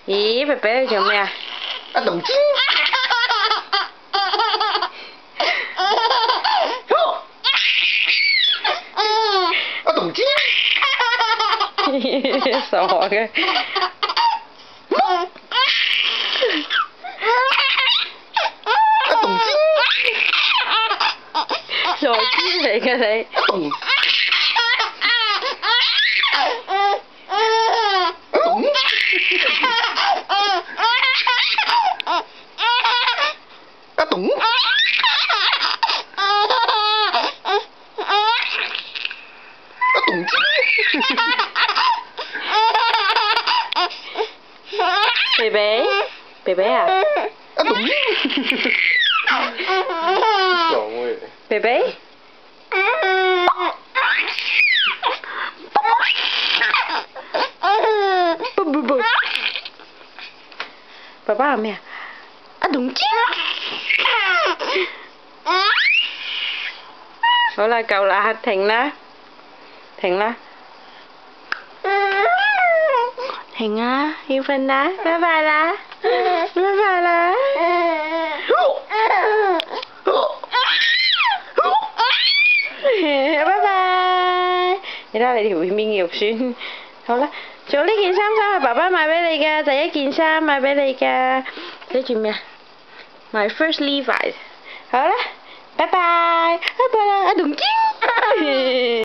咦，肥肥你做咩啊？阿董卿。阿董卿。傻嘅。阿董卿。傻豬嚟嘅你。阿董。阿董。阿董卿。肥肥，肥肥啊！阿董。傻妹。肥肥。不不。爸爸係咩啊？阿董卿。好啦，夠啦，停啦，停啦，停啊，要瞓啦，拜拜啦，拜拜啦。拜拜。你睇下你條邊嘅肉酸。好啦，仲有呢件衫係爸爸買俾你嘅，第一件衫買俾你嘅，寫住咩啊 ？My first Levi's。好啦，拜拜，拜拜啦，阿董卿。